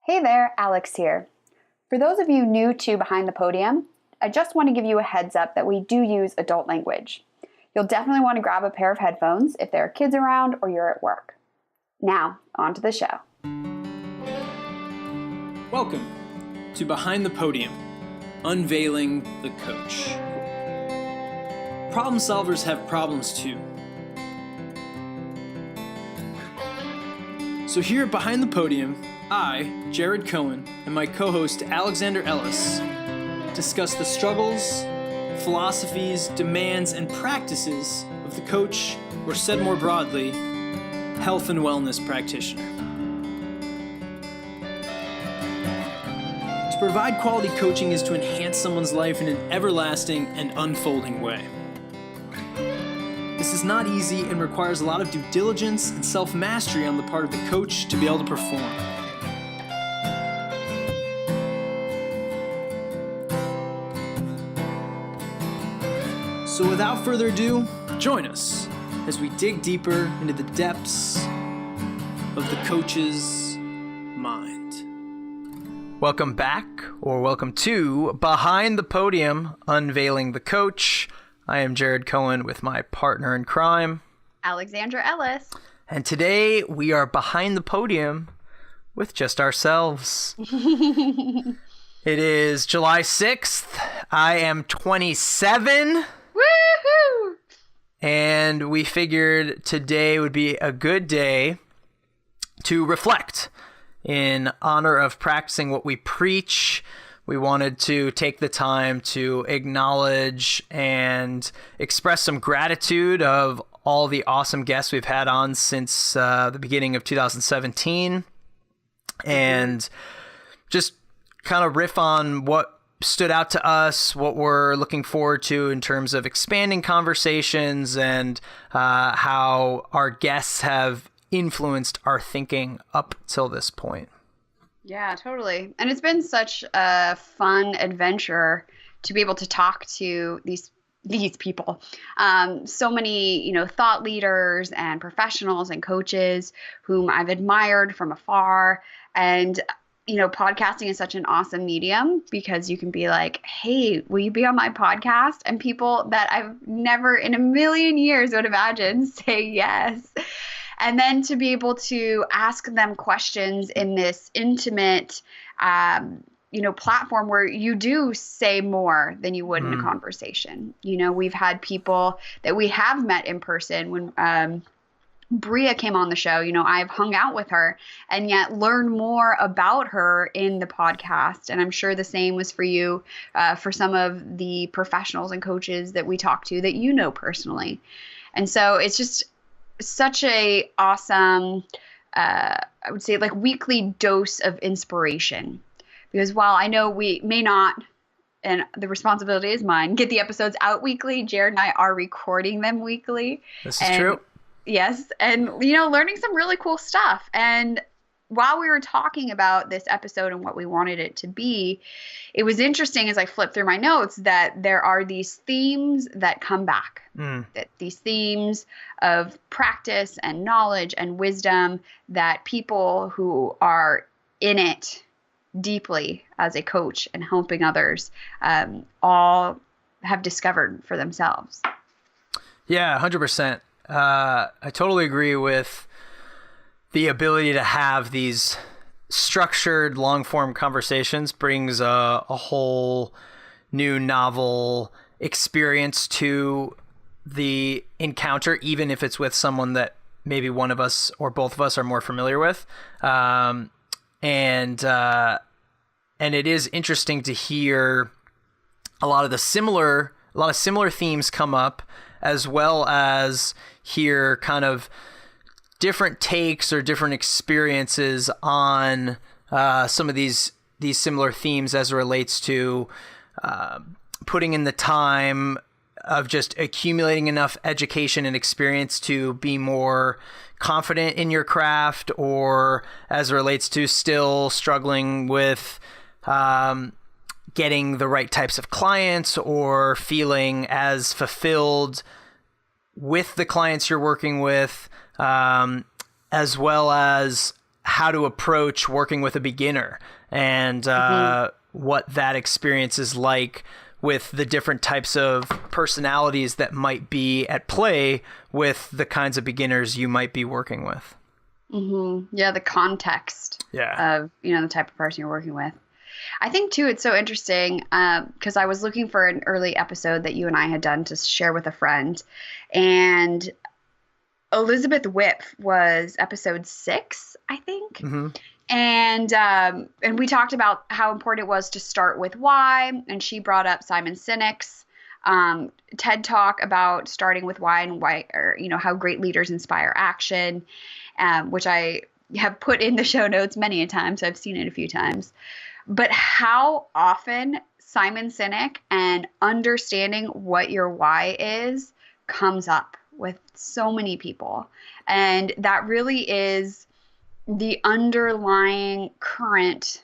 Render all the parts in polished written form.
Hey there, Alex here. For those of you new to Behind the Podium, I just want to give you a heads up that we do use adult language. You'll definitely want to grab a pair of headphones if there are kids around or you're at work. Now, on to the show. Welcome to Behind the Podium, Unveiling the Coach. Problem solvers have problems too. So here at Behind the Podium, I, Jared Cohen, and my co-host Alexander Ellis discuss the struggles, philosophies, demands, and practices of the coach, or said more broadly, health and wellness practitioner. To provide quality coaching is to enhance someone's life in an everlasting and unfolding way. This is not easy and requires a lot of due diligence and self-mastery on the part of the coach to be able to perform. So without further ado, join us as we dig deeper into the depths of the coach's mind. Welcome back, or welcome to Behind the Podium, Unveiling the Coach. I am Jared Cohen with my partner in crime, Alexandra Ellis. And today we are behind the podium with just ourselves. It is July 6th. I am 27. Woohoo! And we figured today would be a good day to reflect in honor of practicing what we preach. We wanted to take the time to acknowledge and express some gratitude of all the awesome guests we've had on since the beginning of 2017. And just kind of riff on what stood out to us, what we're looking forward to in terms of expanding conversations, and how our guests have influenced our thinking up till this point. Yeah, totally. And it's been such a fun adventure to be able to talk to these people. So many, thought leaders and professionals and coaches whom I've admired from afar. And podcasting is such an awesome medium because you can be like, hey, will you be on my podcast? And people that I've never in a million years would imagine say yes. And then to be able to ask them questions in this intimate, platform where you do say more than you would in a conversation. We've had people that we have met in person when, Bria came on the show, I've hung out with her and yet learned more about her in the podcast. And I'm sure the same was for you, for some of the professionals and coaches that we talk to that you know personally. And so it's just such a awesome, I would say like weekly dose of inspiration. Because while I know we may not, and the responsibility is mine, get the episodes out weekly, Jared and I are recording them weekly. This is true. Yes. And, learning some really cool stuff. And while we were talking about this episode and what we wanted it to be, it was interesting as I flipped through my notes that there are these themes that come back, that these themes of practice and knowledge and wisdom that people who are in it deeply as a coach and helping others all have discovered for themselves. Yeah, 100%. I totally agree with the ability to have these structured long-form conversations brings a whole new novel experience to the encounter, even if it's with someone that maybe one of us or both of us are more familiar with. And it is interesting to hear a lot of similar themes come up, as well as hear kind of different takes or different experiences on some of these similar themes as it relates to putting in the time of just accumulating enough education and experience to be more confident in your craft, or as it relates to still struggling with getting the right types of clients or feeling as fulfilled with the clients you're working with, as well as how to approach working with a beginner and what that experience is like with the different types of personalities that might be at play with the kinds of beginners you might be working with. Yeah, the context of, the type of person you're working with. I think, too, it's so interesting because I was looking for an early episode that you and I had done to share with a friend. And Elizabeth Whip was episode 6, I think. And we talked about how important it was to start with why. And she brought up Simon Sinek's TED Talk about starting with why and why, or, how great leaders inspire action, which I have put in the show notes many a time. So I've seen it a few times. But how often Simon Sinek and understanding what your why is comes up with so many people. And that really is the underlying current,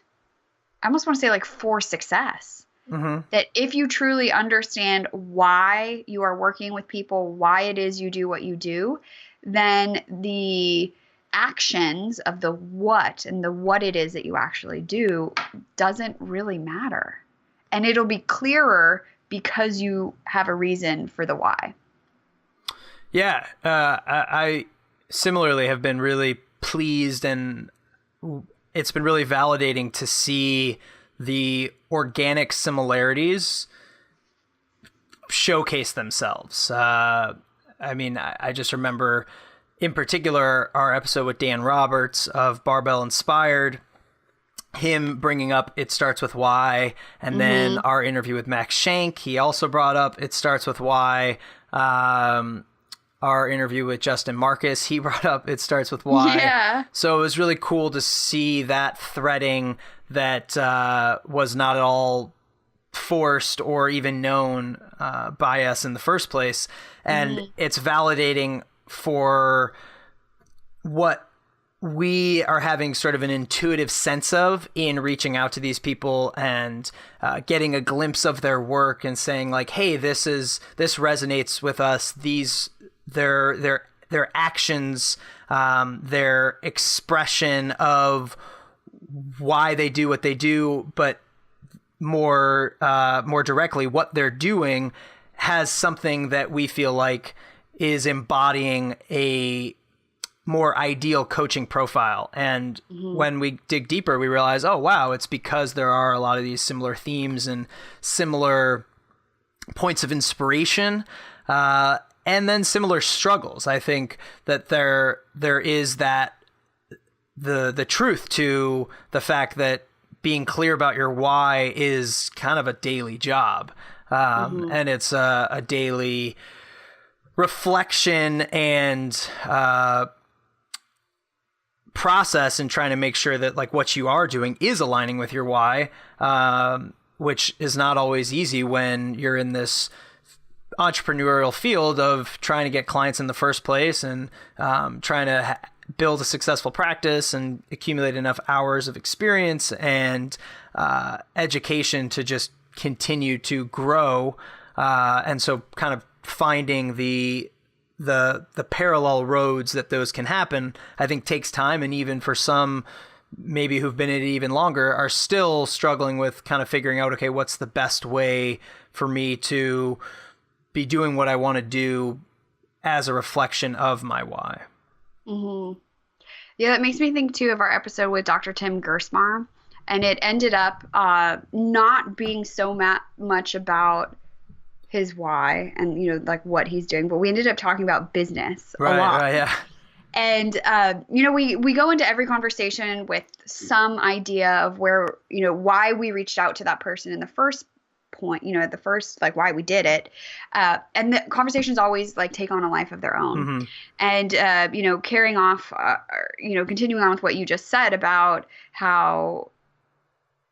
I almost want to say like for success. That if you truly understand why you are working with people, why it is you do what you do, then the actions of the what and the what it is that you actually do doesn't really matter. And it'll be clearer because you have a reason for the why. Yeah. I similarly have been really pleased, and it's been really validating to see the organic similarities showcase themselves. I just remember in particular, our episode with Dan Roberts of Barbell Inspired, him bringing up It Starts With Why, and then our interview with Max Schenk, he also brought up It Starts With Why. Our interview with Justin Marcus, he brought up It Starts With Why. Yeah. So it was really cool to see that threading that was not at all forced or even known by us in the first place. And it's validating for what we are having sort of an intuitive sense of in reaching out to these people and getting a glimpse of their work and saying like, hey, this resonates with us. Their actions, their expression of why they do what they do, but more directly what they're doing has something that we feel like is embodying a more ideal coaching profile. And when we dig deeper, we realize, oh, wow, it's because there are a lot of these similar themes and similar points of inspiration, and then similar struggles. I think that there is that the truth to the fact that being clear about your why is kind of a daily job. And it's a daily reflection and process in trying to make sure that like what you are doing is aligning with your why, which is not always easy when you're in this entrepreneurial field of trying to get clients in the first place and trying to build a successful practice and accumulate enough hours of experience and education to just continue to grow. And so kind of finding the parallel roads that those can happen, I think takes time. And even for some maybe who've been in it even longer are still struggling with kind of figuring out, okay, what's the best way for me to be doing what I want to do as a reflection of my why. Yeah, that makes me think too of our episode with Dr. Tim Gersmar, and it ended up not being so much about his why and like what he's doing, but we ended up talking about business a lot. Right, yeah. And we go into every conversation with some idea of where why we reached out to that person in the first point, at the first, like why we did it, and the conversations always like take on a life of their own. And continuing on with what you just said about how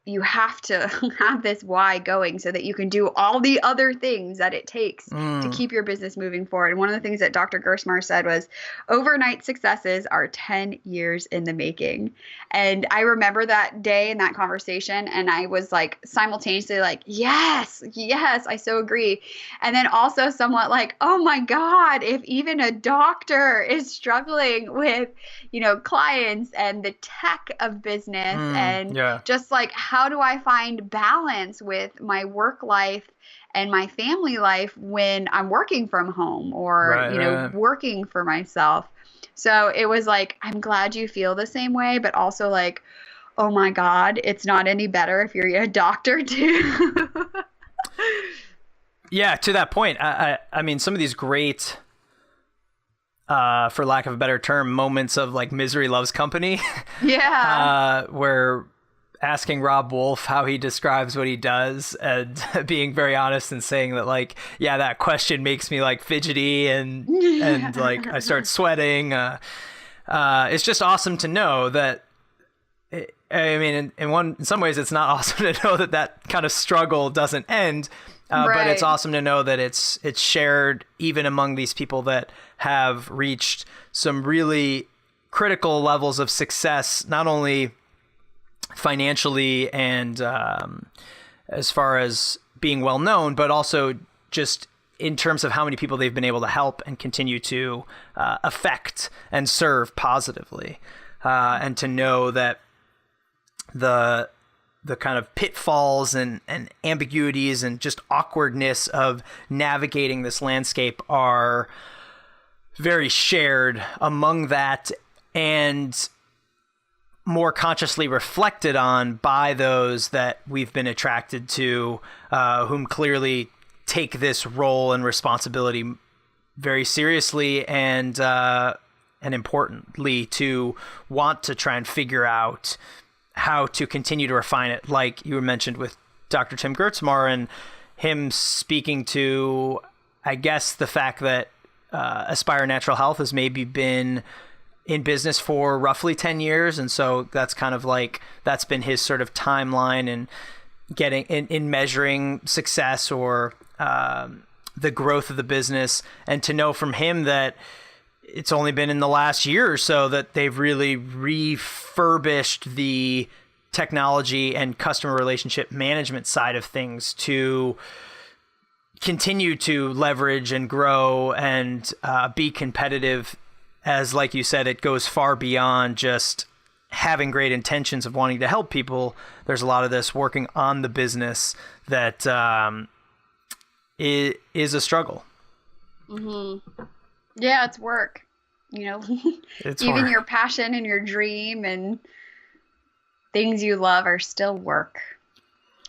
you have to have this why going so that you can do all the other things that it takes to keep your business moving forward. And one of the things that Dr. Gersmar said was overnight successes are 10 years in the making. And I remember that day in that conversation, and I was like simultaneously like, yes, I so agree. And then also somewhat like, oh my God, if even a doctor is struggling with, clients and the tech of business and just like, how do I find balance with my work life and my family life when I'm working from home or, working for myself? So it was like, I'm glad you feel the same way, but also like, oh my God, it's not any better if you're a doctor too. Yeah, to that point, I mean, some of these great, for lack of a better term, moments of like misery loves company. Yeah. Where asking Rob Wolf how he describes what he does and being very honest and saying that like, yeah, that question makes me like fidgety and like I start sweating. It's just awesome to know that. I mean, in some ways, it's not awesome to know that kind of struggle doesn't end. But it's awesome to know that it's shared even among these people that have reached some really critical levels of success, not only financially and as far as being well known, but also just in terms of how many people they've been able to help and continue to affect and serve positively. And to know that the kind of pitfalls and ambiguities and just awkwardness of navigating this landscape are very shared among that and more consciously reflected on by those that we've been attracted to, whom clearly take this role and responsibility very seriously and importantly to want to try and figure out how to continue to refine it, like you mentioned with Dr. Tim Gertzmar and him speaking to, I guess, the fact that Aspire Natural Health has maybe been in business for roughly 10 years. And so that's kind of like, that's been his sort of timeline and getting in measuring success or the growth of the business. And to know from him that it's only been in the last year or so that they've really refurbished the technology and customer relationship management side of things to continue to leverage and grow and be competitive. As like you said, it goes far beyond just having great intentions of wanting to help people. There's a lot of this working on the business that is a struggle. Mm-hmm. Yeah, it's work, it's even work. Your passion and your dream and things you love are still work.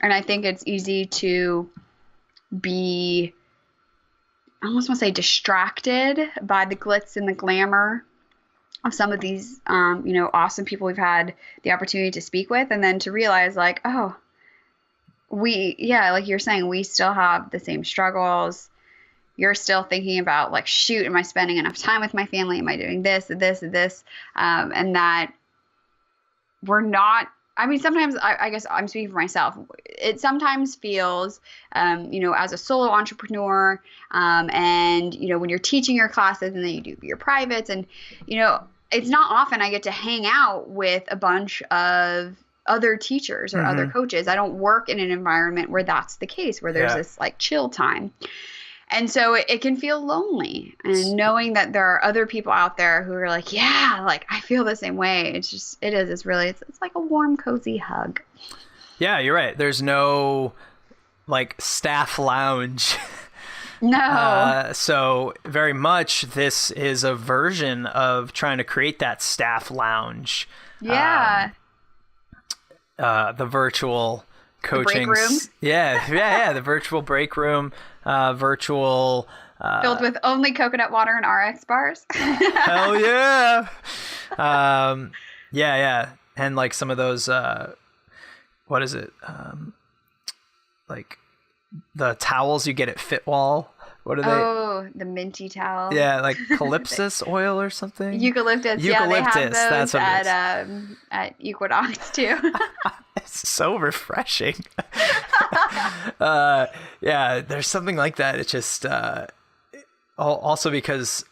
And I think it's easy to be, I almost want to say, distracted by the glitz and the glamour of some of these, awesome people we've had the opportunity to speak with. And then to realize like, oh, like you're saying, we still have the same struggles. You're still thinking about like, shoot, am I spending enough time with my family? Am I doing this and this and this? And that we're not, I mean, sometimes I guess I'm speaking for myself. It sometimes feels, as a solo entrepreneur, and, when you're teaching your classes and then you do your privates and, it's not often I get to hang out with a bunch of other teachers or other coaches. I don't work in an environment where that's the case, where there's this like chill time. And so it can feel lonely, and knowing that there are other people out there who are like, yeah, like I feel the same way. It's like a warm, cozy hug. Yeah, you're right. There's no like staff lounge. No. So very much this is a version of trying to create that staff lounge. Yeah. The virtual coaching. The break room. Yeah. The virtual break room. Virtual filled with only coconut water and RX bars. Hell yeah. Yeah. And like some of those what is it? Like the towels you get at Fitwall What are they? Oh, the minty towel. Yeah, like calypsis oil or something. Eucalyptus. Yeah, they have those at Equinox too. It's so refreshing. Yeah, there's something like that. It's just also because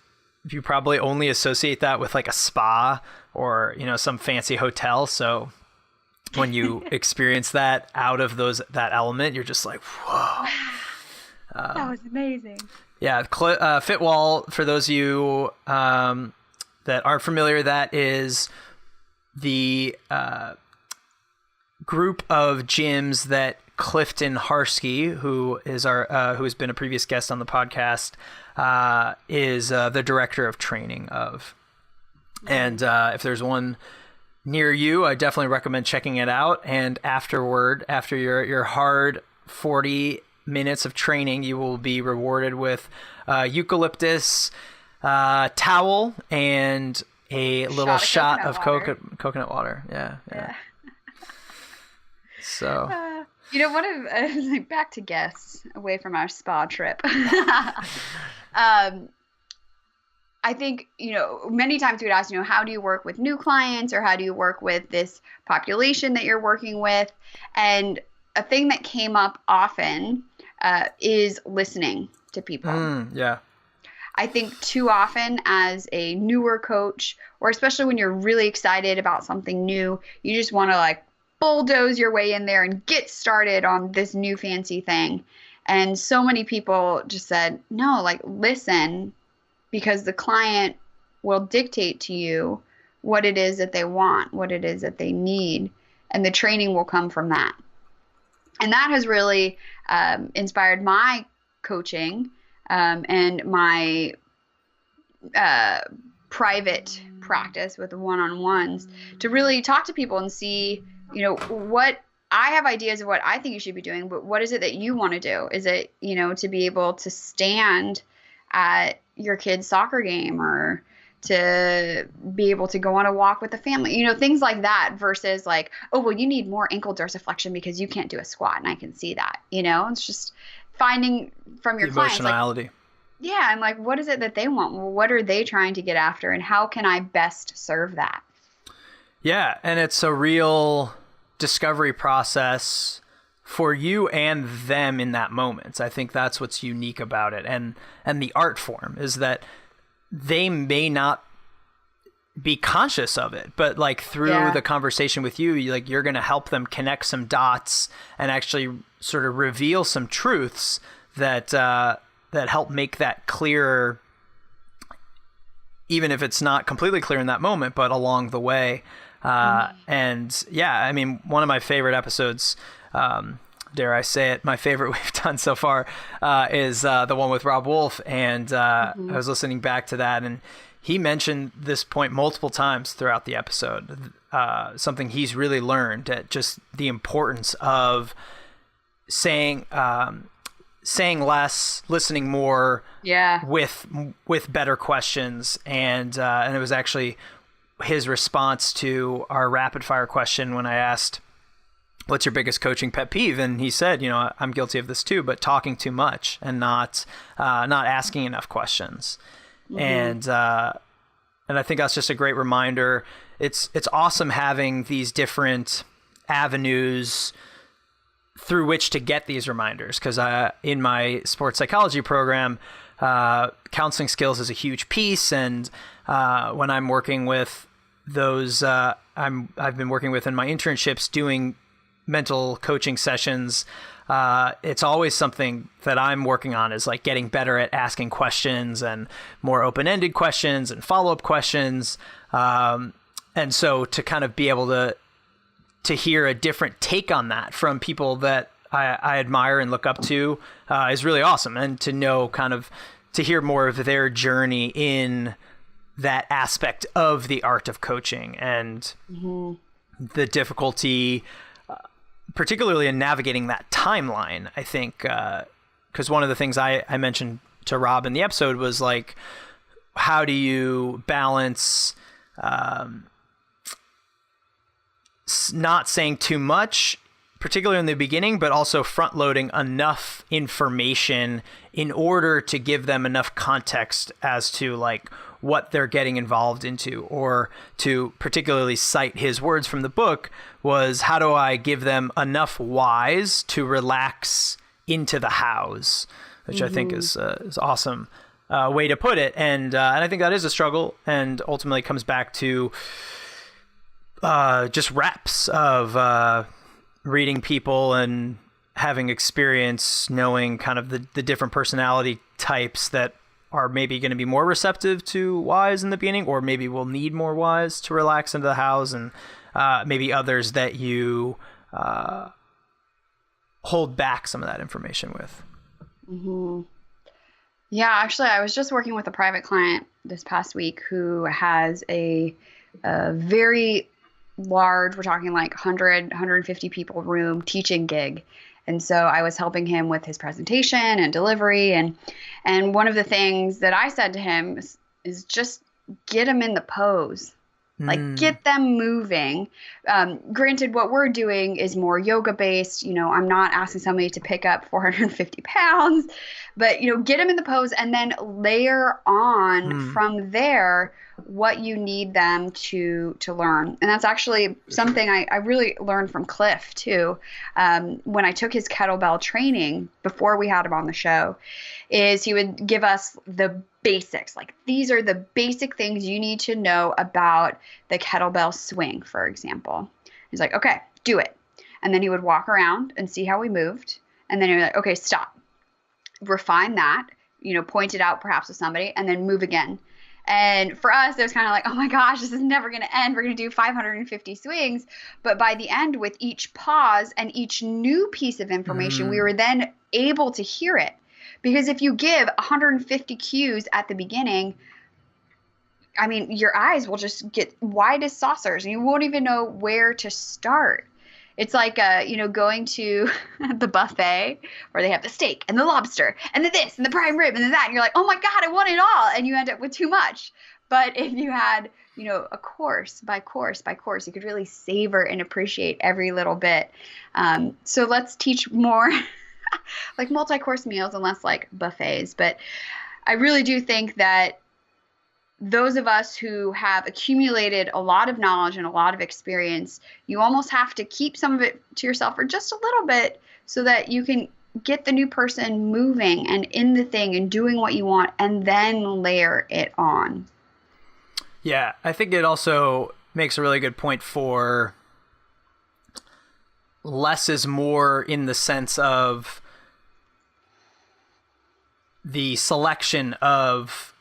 you probably only associate that with like a spa or, you know, some fancy hotel. So when you experience that out of that element, you're just like, whoa. That was amazing. Yeah, Fitwall, for those of you that aren't familiar, that is the group of gyms that Clifton Harsky, who has been a previous guest on the podcast, is the director of training of. And if there's one near you, I definitely recommend checking it out. And after your hard 40 minutes of training, you will be rewarded with eucalyptus towel and a little shot of coconut water. Yeah. So one of back to guests, away from our spa trip. I think, many times we'd ask, how do you work with new clients, or how do you work with this population that you're working with? And a thing that came up often is listening to people. Yeah. I think too often as a newer coach, or especially when you're really excited about something new, you just want to bulldoze your way in there and get started on this new fancy thing. And so many people just said, no, listen, because the client will dictate to you what it is that they want, what it is that they need, and the training will come from that. And that has really inspired my coaching and my private practice with the one-on-ones, to really talk to people and see, what I have ideas of what I think you should be doing, but what is it that you want to do? Is it, to be able to stand at your kid's soccer game, or to be able to go on a walk with the family, things like that, versus you need more ankle dorsiflexion because you can't do a squat. And I can see that, it's just finding from your clients, emotionality. Yeah. And what is it that they want? Well, what are they trying to get after, and how can I best serve that? Yeah. And it's a real discovery process for you and them in that moment. I think that's what's unique about it. And the art form is that they may not be conscious of it, but through the conversation with you, you're going to help them connect some dots and actually sort of reveal some truths that help make that clearer, even if it's not completely clear in that moment, but along the way. And yeah, I mean, one of my favorite episodes, dare I say it, my favorite we've done so far, is the one with Rob Wolf. And I was listening back to that, and he mentioned this point multiple times throughout the episode, something he's really learned, at just the importance of saying less, listening more, with better questions. And it was actually his response to our rapid fire question when I asked, what's your biggest coaching pet peeve? And he said, I'm guilty of this too, but talking too much and not asking enough questions. And I think that's just a great reminder. It's awesome having these different avenues through which to get these reminders. Cause in my sports psychology program, counseling skills is a huge piece. And when I'm working with those, I've been working with in my internships doing mental coaching sessions. It's always something that I'm working on, is getting better at asking questions, and more open-ended questions and follow-up questions. And so to kind of be able to hear a different take on that from people that I admire and look up to is really awesome. And to know to hear more of their journey in that aspect of the art of coaching, and the difficulty, particularly in navigating that timeline. I think, because one of the things I mentioned to Rob in the episode was how do you balance not saying too much particularly in the beginning, but also front loading enough information in order to give them enough context as to like what they're getting involved into, or to particularly cite his words from the book was, how do I give them enough whys to relax into the hows, which I think is awesome way to put it. And I think that is a struggle, and ultimately comes back to just reps of reading people and having experience, knowing kind of the different personality types that are maybe going to be more receptive to whys in the beginning, or maybe will need more whys to relax into the house, and maybe others that you hold back some of that information with. Mm-hmm. Yeah, actually, I was just working with a private client this past week who has a very large, we're talking like 100, 150 people room teaching gig. And so I was helping him with his presentation and delivery. And one of the things that I said to him is just get him in the pose. Like, get them moving. Granted, what we're doing is more yoga based. You know, I'm not asking somebody to pick up 450 pounds, but, you know, get them in the pose and then layer on from there what you need them to learn. And that's actually something I really learned from Cliff too. When I took his kettlebell training before we had him on the show, is he would give us the basics. Like, these are the basic things you need to know about the kettlebell swing, for example. He's like, okay, do it. And then he would walk around and see how we moved. And then he would be like, okay, stop. Refine that, you know, point it out perhaps with somebody, and then move again. And for us, it was kind of like, oh my gosh, this is never going to end. We're going to do 550 swings. But by the end, with each pause and each new piece of information, we were then able to hear it. Because if you give 150 cues at the beginning, I mean, your eyes will just get wide as saucers and you won't even know where to start. It's like, you know, going to the buffet where they have the steak and the lobster and the this and the prime rib and the that. And you're like, oh my God, I want it all. And you end up with too much. But if you had, you know, a course by course by course, you could really savor and appreciate every little bit. So let's teach more like multi-course meals and less like buffets. But I really do think that those of us who have accumulated a lot of knowledge and a lot of experience, you almost have to keep some of it to yourself for just a little bit so that you can get the new person moving and in the thing and doing what you want, and then layer it on. Yeah, I think it also makes a really good point for less is more, in the sense of the selection of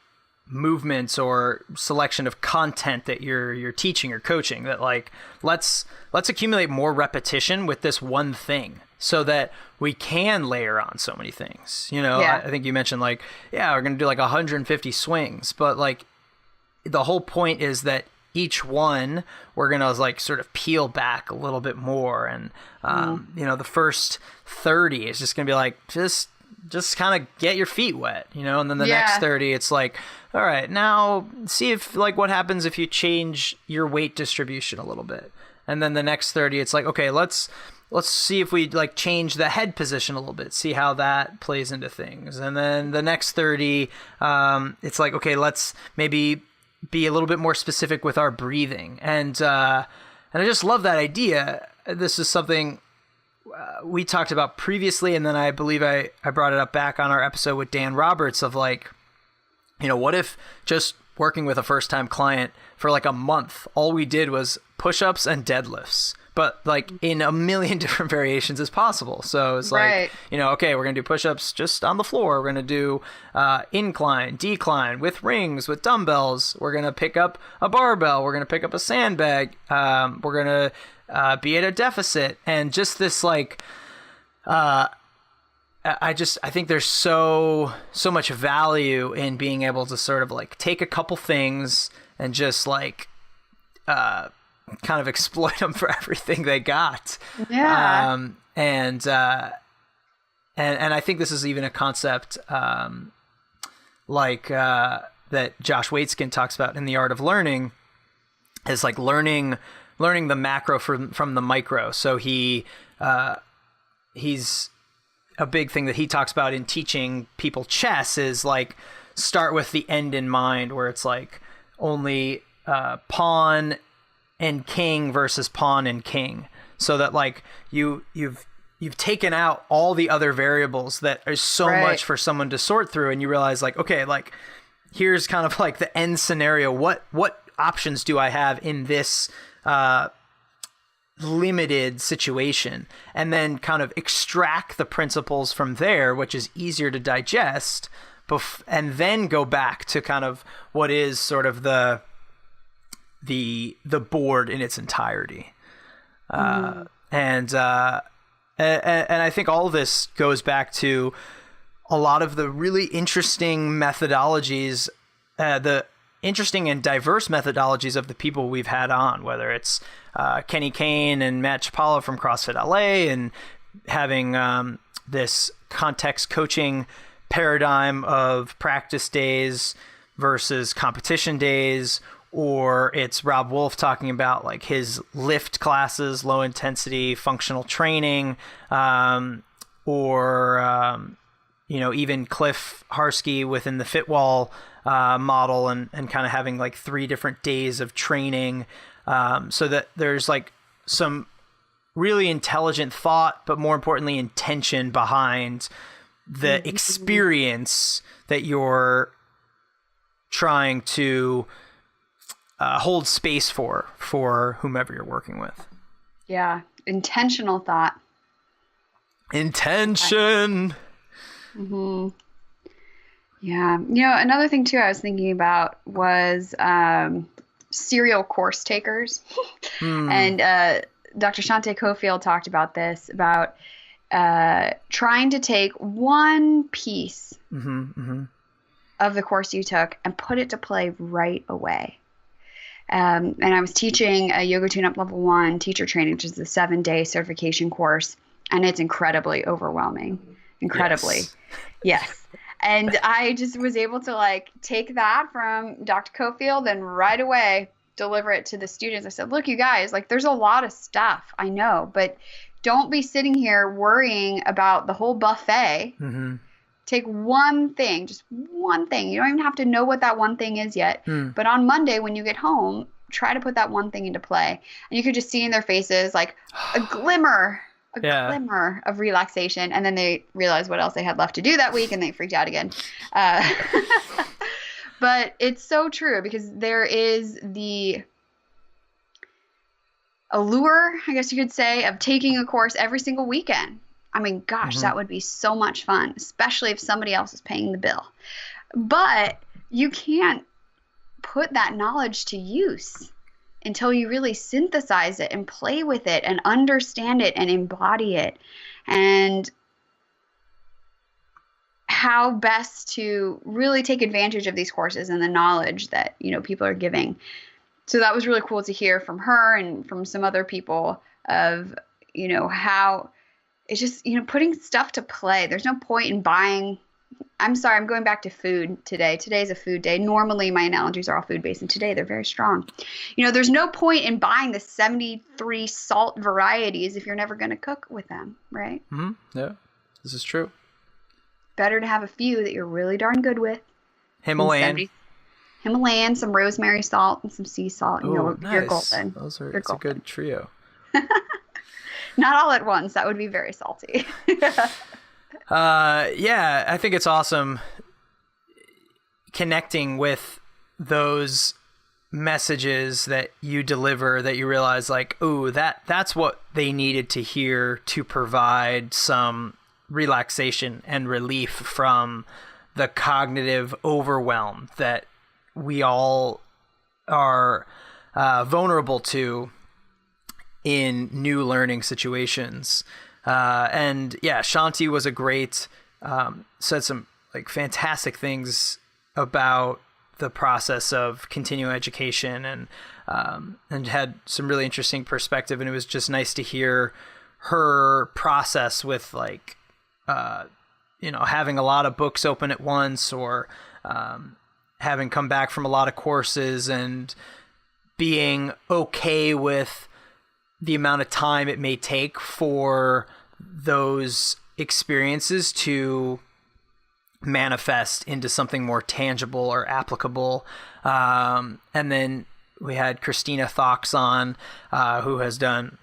movements or selection of content that you're teaching or coaching. That like, let's accumulate more repetition with this one thing so that we can layer on so many things. You know, I think you mentioned like, yeah, we're going to do like 150 swings, but like the whole point is that each one we're going to like sort of peel back a little bit more. And, you know, the first 30 is just going to be like, just kind of get your feet wet, you know? And then the next 30, it's like, all right, now see if like what happens if you change your weight distribution a little bit. And then the next 30, it's like, okay, let's see if we like change the head position a little bit, see how that plays into things. And then the next 30, it's like, okay, let's maybe be a little bit more specific with our breathing. And I just love that idea. This is something we talked about previously, and then I believe I brought it up back on our episode with Dan Roberts of like, you know, what if just working with a first-time client for like a month, all we did was push-ups and deadlifts, but like in a million different variations as possible. So it's like, you know, okay, we're going to do push-ups just on the floor. We're going to do incline, decline with rings, with dumbbells. We're going to pick up a barbell. We're going to pick up a sandbag. We're going to be at a deficit. And just this like, I think there's so much value in being able to sort of like take a couple things and just like kind of exploit them for everything they got. Yeah. And I think this is even a concept like that Josh Waitzkin talks about in The Art of Learning, is like learning learning the macro from the micro. So he's a big thing that he talks about in teaching people chess is like start with the end in mind, where it's like only pawn and king versus pawn and king, so that like you've taken out all the other variables that are so much for someone to sort through, and you realize like, okay, like here's kind of like the end scenario. What options do I have in this limited situation, and then kind of extract the principles from there, which is easier to digest, and then go back to kind of what is sort of the board in its entirety. And I think all of this goes back to a lot of the really interesting methodologies, the interesting and diverse methodologies of the people we've had on, whether it's Kenny Kane and Matt Chapala from CrossFit LA, and having this context coaching paradigm of practice days versus competition days, or it's Rob Wolf talking about like his lift classes, low intensity functional training, or even Cliff Harsky within the Fitwall model, and kind of having like 3 different days of training, so that there's like some really intelligent thought, but more importantly intention behind the experience that you're trying to hold space for whomever you're working with. Yeah, intentional thought. Intention. Yeah. Another thing too I was thinking about was serial course takers. And Dr. Shante Cofield talked about this, about trying to take one piece of the course you took and put it to play right away. And I was teaching a Yoga Tune-Up Level 1 teacher training, which is the 7-day certification course, and it's incredibly overwhelming. Incredibly. Yes. And I just was able to like take that from Dr. Cofield and right away deliver it to the students. I said, look, you guys, like there's a lot of stuff, I know, but don't be sitting here worrying about the whole buffet. Take one thing, just one thing. You don't even have to know what that one thing is yet. But on Monday when you get home, try to put that one thing into play. And you could just see in their faces like a glimmer of relaxation. And then they realized what else they had left to do that week, and they freaked out again. But it's so true, because there is the allure, I guess you could say, of taking a course every single weekend. I mean, gosh, that would be so much fun, especially if somebody else is paying the bill. But you can't put that knowledge to use until you really synthesize it and play with it and understand it and embody it, and how best to really take advantage of these courses and the knowledge that, people are giving. So that was really cool to hear from her and from some other people of, how it's just, putting stuff to play. There's no point in buying. I'm sorry, I'm going back to food today. Today's a food day. Normally my analogies are all food-based, and today they're very strong. There's no point in buying the 73 salt varieties if you're never going to cook with them, right? Yeah, this is true. Better to have a few that you're really darn good with. Himalayan, some rosemary salt, and some sea salt. Nice. You're golden. It's a good trio. Not all at once. That would be very salty. Yeah, I think it's awesome connecting with those messages that you deliver, that you realize like, ooh, that's what they needed to hear to provide some relaxation and relief from the cognitive overwhelm that we all are vulnerable to in new learning situations. And yeah, Shanti was a great, said some like fantastic things about the process of continuing education, and had some really interesting perspective. And it was just nice to hear her process with like, having a lot of books open at once, or having come back from a lot of courses and being okay with the amount of time it may take for those experiences to manifest into something more tangible or applicable. And then we had Christina Fox on, who has done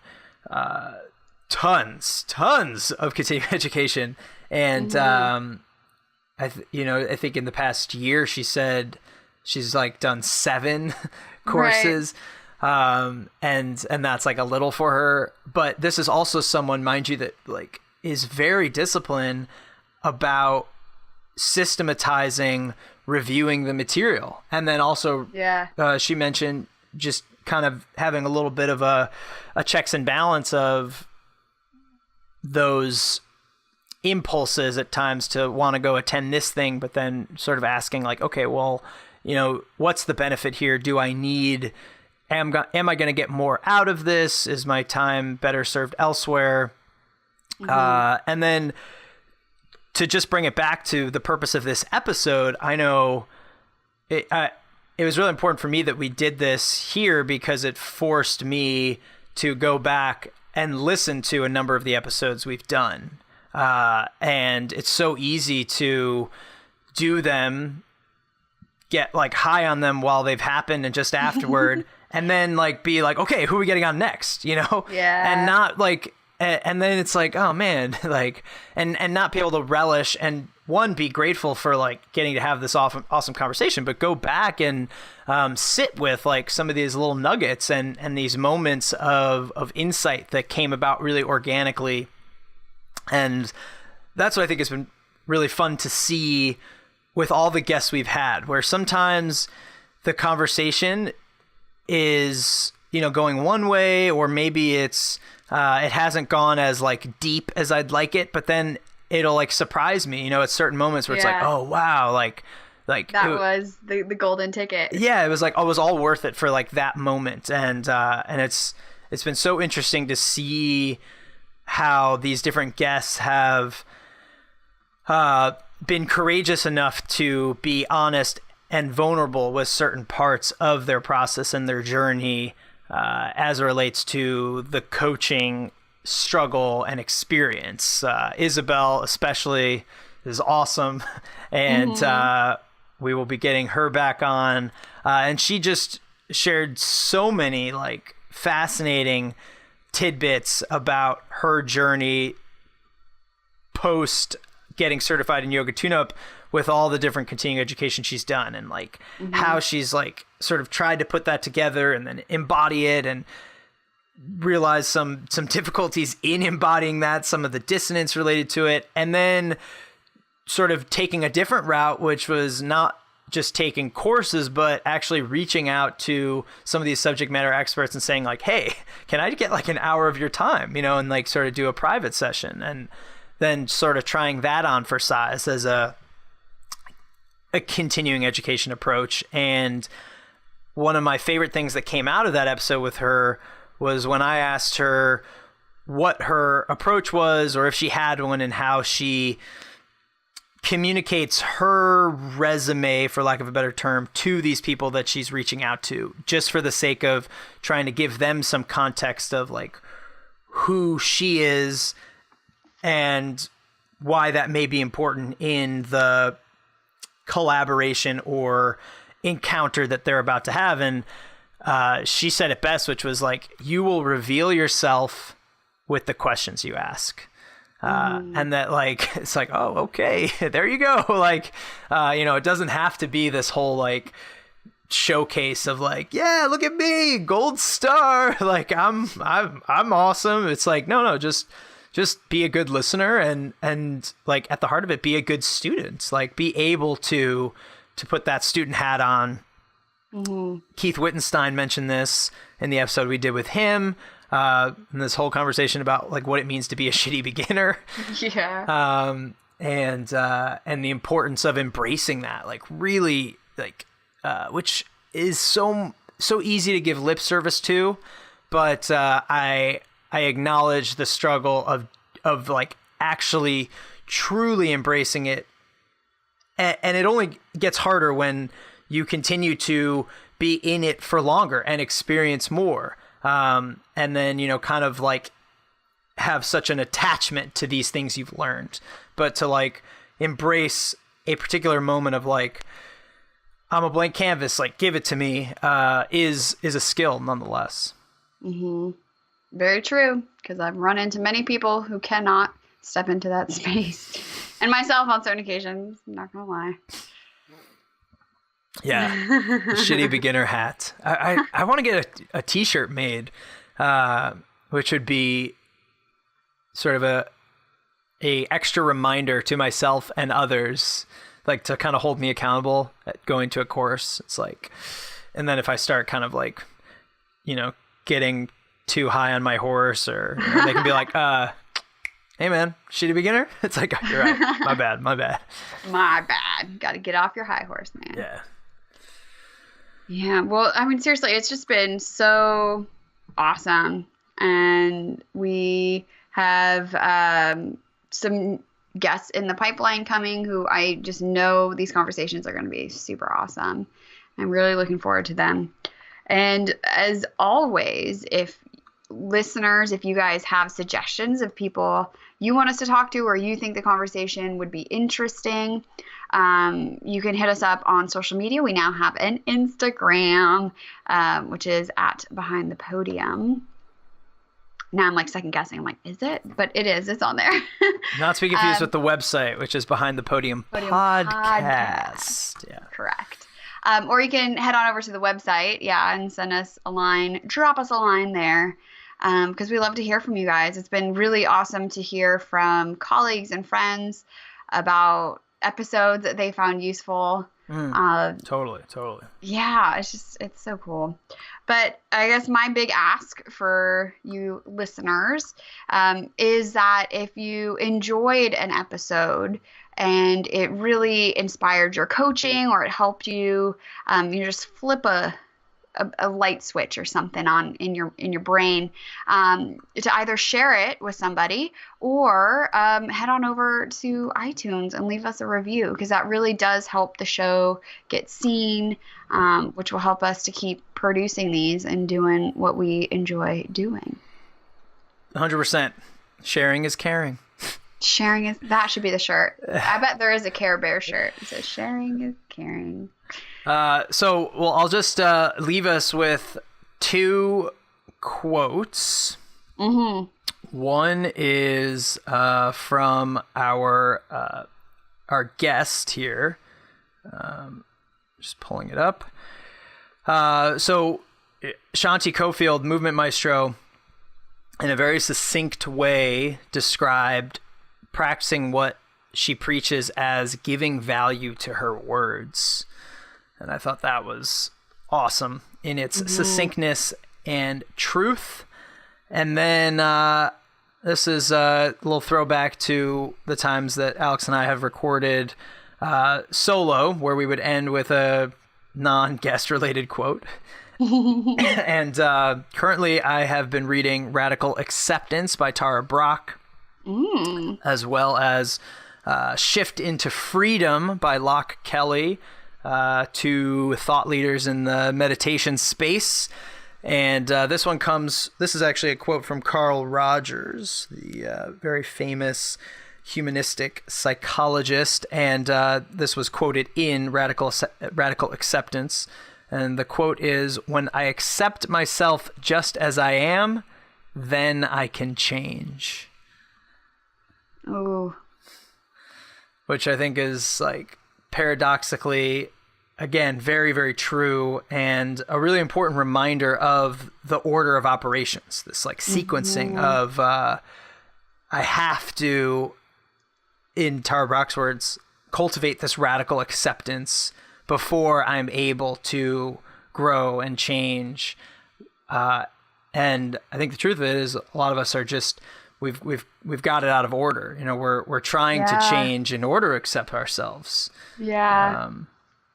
tons of continuing education. And I think in the past year, she said she's like done 7 courses. Right. And that's like a little for her. But this is also someone, mind you, that like is very disciplined about systematizing, reviewing the material. And then also, she mentioned just kind of having a little bit of a checks and balance of those impulses at times to want to go attend this thing, but then sort of asking like, okay, well, what's the benefit here? Do I need, am I going to get more out of this? Is my time better served elsewhere? And then to just bring it back to the purpose of this episode, I know it was really important for me that we did this here because it forced me to go back and listen to a number of the episodes we've done. And it's so easy to do them, get like high on them while they've happened and just afterward, and then like be like, okay, who are we getting on next? Yeah. And not like, and then it's like, oh man, like, and not be able to relish and be grateful for like getting to have this awesome conversation, but go back and sit with like some of these little nuggets and these moments of insight that came about really organically. And that's what I think has been really fun to see with all the guests we've had, where sometimes the conversation is, going one way, or maybe it's, it hasn't gone as like deep as I'd like it, but then it'll like surprise me, at certain moments where it's like, oh wow, like that was the golden ticket. Yeah, it was like, it was all worth it for like that moment. And it's been so interesting to see how these different guests have been courageous enough to be honest and vulnerable with certain parts of their process and their journey as it relates to the coaching struggle and experience. Isabel especially is awesome, and we will be getting her back on, and she just shared so many like fascinating tidbits about her journey post getting certified in yoga tune-up, with all the different continuing education she's done, and like how she's like sort of tried to put that together and then embody it, and realize some difficulties in embodying that, some of the dissonance related to it, and then sort of taking a different route, which was not just taking courses, but actually reaching out to some of these subject matter experts and saying like, hey, can I get like an hour of your time, and like sort of do a private session, and then sort of trying that on for size as a continuing education approach. And one of my favorite things that came out of that episode with her was when I asked her what her approach was, or if she had one, and how she communicates her resume, for lack of a better term, to these people that she's reaching out to, just for the sake of trying to give them some context of like who she is and why that may be important in the collaboration or encounter that they're about to have. And she said it best, which was like, you will reveal yourself with the questions you ask. And that like, it's like, oh, okay, there you go. Like, it doesn't have to be this whole like showcase of like, yeah, look at me, gold star. Like I'm awesome. It's like, no, just be a good listener, and like at the heart of it, be a good student, like be able to put that student hat on. Keith Wittenstein mentioned this in the episode we did with him, in this whole conversation about like what it means to be a shitty beginner. Yeah. And the importance of embracing that, like really like, which is so easy to give lip service to, but I acknowledge the struggle of like actually truly embracing it. And it only gets harder when you continue to be in it for longer and experience more. And then, kind of like have such an attachment to these things you've learned, but to like embrace a particular moment of like, I'm a blank canvas, like give it to me, is a skill nonetheless. Mm-hmm. Very true. Because I've run into many people who cannot step into that space, and myself on certain occasions. I'm not gonna lie. Yeah, the shitty beginner hat. I want to get a t-shirt made, which would be sort of a extra reminder to myself and others, like to kind of hold me accountable at going to a course. It's like, and then if I start kind of like, getting too high on my horse, or they can be like, hey man, shitty beginner. It's like, you're right. My bad. My bad. Got to get off your high horse, man. Yeah. Yeah. Well, I mean, seriously, it's just been so awesome. And we have some guests in the pipeline coming who I just know these conversations are going to be super awesome. I'm really looking forward to them. And as always, if you guys have suggestions of people you want us to talk to, or you think the conversation would be interesting, you can hit us up on social media. We now have an Instagram, which is at Behind the Podium. Now I'm like second guessing. I'm like, is it? But it is. It's on there. Not to be confused with the website, which is Behind the Podium Podcast. Yeah. Correct. Or you can head on over to the website, and send us a line. Drop us a line there, because we love to hear from you guys. It's been really awesome to hear from colleagues and friends about episodes that they found useful. Totally. Yeah, it's so cool. But I guess my big ask for you listeners is that if you enjoyed an episode and it really inspired your coaching, or it helped you, just flip a light switch or something on in your brain, to either share it with somebody, or head on over to iTunes and leave us a review, because that really does help the show get seen, which will help us to keep producing these and doing what we enjoy doing. 100%. Sharing is caring. That should be the shirt. I bet there is a Care Bear shirt. It says sharing is caring. I'll just leave us with two quotes. Mm-hmm. One is from our guest here. Just pulling it up. So Shanti Cofield, movement maestro, in a very succinct way described practicing what she preaches as giving value to her words. And I thought that was awesome in its succinctness and truth. And then this is a little throwback to the times that Alex and I have recorded solo, where we would end with a non-guest related quote. And currently I have been reading Radical Acceptance by Tara Brach, as well as Shift into Freedom by Locke Kelly, two thought leaders in the meditation space. And this is actually a quote from Carl Rogers, the very famous humanistic psychologist. And this was quoted in Radical Acceptance. And the quote is, "When I accept myself just as I am, then I can change." Oh. Which I think is like paradoxically, again, very, very true, and a really important reminder of the order of operations, this like sequencing of I have to, in Tara Brach's words, cultivate this radical acceptance before I'm able to grow and change. And I think the truth of it is, a lot of us are just we've got it out of order. We're trying to change in order to accept ourselves. Yeah.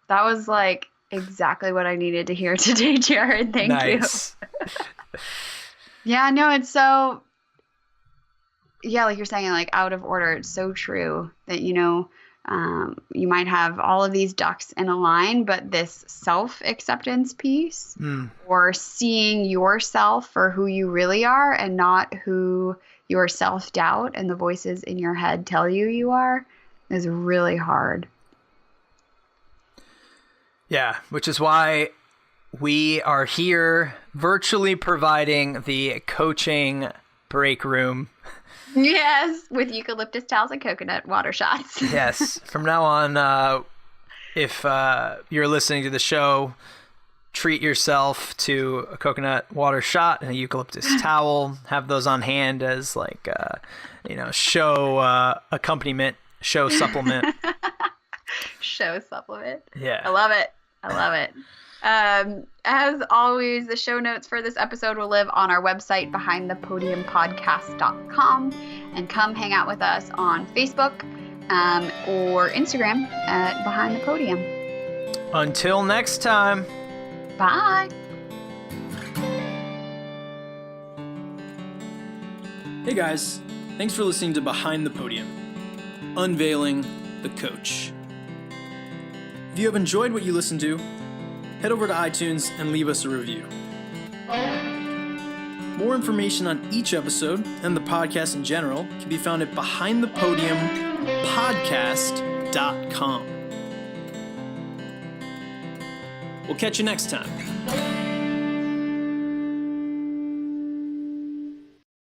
That was like exactly what I needed to hear today, Jared. Thank you. Yeah, no, it's so, like you're saying, like out of order. It's so true that, You might have all of these ducks in a line, but this self-acceptance piece or seeing yourself for who you really are and not who your self-doubt and the voices in your head tell you are is really hard. Yeah, which is why we are here virtually providing the coaching break room. Yes, with eucalyptus towels and coconut water shots. Yes, from now on, if you're listening to the show, treat yourself to a coconut water shot and a eucalyptus towel. Have those on hand as like, show accompaniment, show supplement. Show supplement. Yeah. I love it. As always, the show notes for this episode will live on our website, behindthepodiumpodcast.com, and come hang out with us on Facebook or Instagram at Behind the Podium. Until next time. Bye. Hey guys, thanks for listening to Behind the Podium, Unveiling the Coach. If you have enjoyed what you listened to, head over to iTunes and leave us a review. More information on each episode and the podcast in general can be found at behindthepodiumpodcast.com. We'll catch you next time.